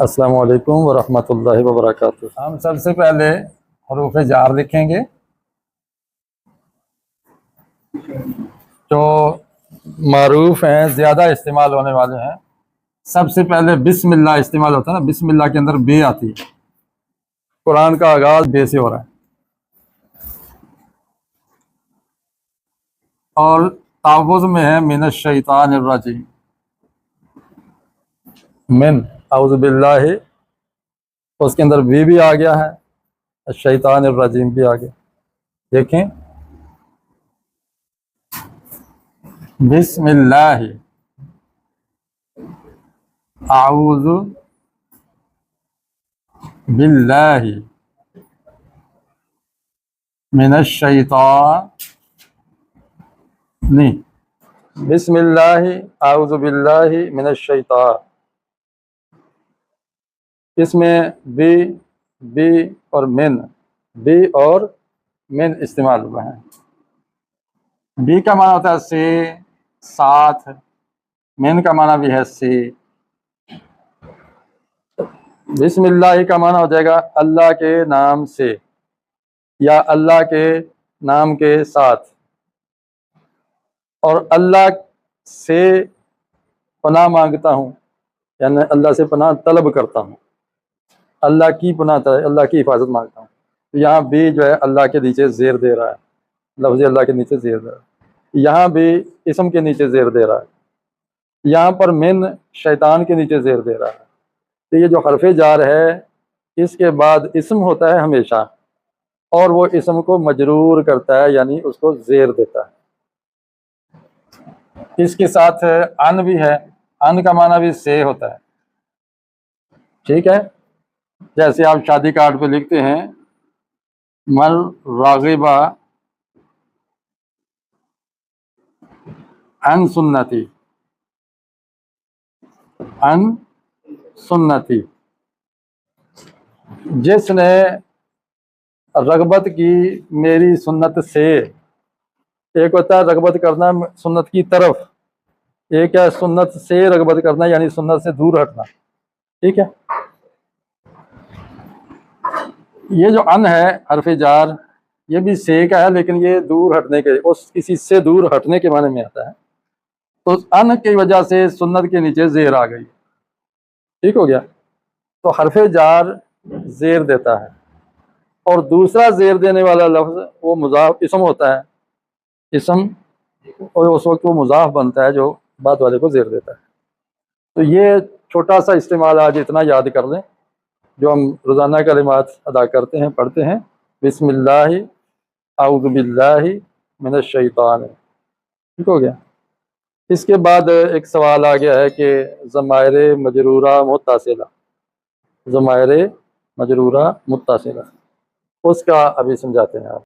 السلام علیکم ورحمۃ اللہ وبرکاتہ۔ ہم سب سے پہلے حروف جار لکھیں گے جو معروف ہیں، زیادہ استعمال ہونے والے ہیں۔ سب سے پہلے بسم اللہ استعمال ہوتا ہے نا، بسم اللہ کے اندر بے آتی ہے، قرآن کا آغاز بے سے ہو رہا ہے۔ اور تعوذ میں ہے من الشیطان الرجیم، من اعوذ باللہ، اس کے اندر بھی آ گیا ہے، الشیطان الرجیم بھی آ گیا۔ دیکھیں، بسم اللہ اعوذ باللہ من الشیطان، نہیں، بسم اللہ اعوذ باللہ من الشیطان، اس میں بھی اور بھی اور من استعمال ہوا ہے۔ بی کا معنی ہوتا ہے سے، ساتھ، من کا معنی بھی ہے سے۔ بسم اللہ کا معنی ہو جائے گا اللہ کے نام سے یا اللہ کے نام کے ساتھ، اور اللہ سے پناہ مانگتا ہوں، یعنی اللہ سے پناہ طلب کرتا ہوں، اللہ کی پناہ، اللہ کی حفاظت مانگتا ہوں۔ تو یہاں بھی جو ہے اللہ کے نیچے زیر دے رہا ہے، لفظ اللہ کے نیچے زیر دے رہا ہے، یہاں بھی اسم کے نیچے زیر دے رہا ہے، یہاں پر من شیطان کے نیچے زیر دے رہا ہے۔ تو یہ جو حرف جار ہے، اس کے بعد اسم ہوتا ہے ہمیشہ، اور وہ اسم کو مجرور کرتا ہے، یعنی اس کو زیر دیتا ہے۔ اس کے ساتھ ان بھی ہے، ان کا معنی بھی سے ہوتا ہے، ٹھیک ہے۔ جیسے آپ شادی کارڈ پہ لکھتے ہیں من راغبہ ان سنتی، ان سنتی، جس نے رغبت کی میری سنت سے۔ ایک ہوتا ہے رغبت کرنا سنت کی طرف، ایک ہے سنت سے رغبت کرنا، یعنی سنت سے دور ہٹنا، ٹھیک ہے۔ یہ جو ان ہے حرف جار، یہ بھی سے کا ہے، لیکن یہ دور ہٹنے کے، اس کسی سے دور ہٹنے کے معنی میں آتا ہے۔ تو ان کی وجہ سے سنت کے نیچے زیر آ گئی، ٹھیک ہو گیا۔ تو حرف جار زیر دیتا ہے، اور دوسرا زیر دینے والا لفظ وہ مضاف اسم ہوتا ہے، اسم، اور اس وقت وہ مضاف بنتا ہے جو بعد والے کو زیر دیتا ہے۔ تو یہ چھوٹا سا استعمال آج اتنا یاد کر لیں، جو ہم روزانہ کلمات ادا کرتے ہیں، پڑھتے ہیں، بسم اللہ اعوذ باللہ من الشیطان، ٹھیک ہو گیا۔ اس کے بعد ایک سوال آ گیا ہے کہ ضمائر مجرورہ متصلہ، ضمائر مجرورہ متصلہ، اس کا ابھی سمجھاتے ہیں آپ۔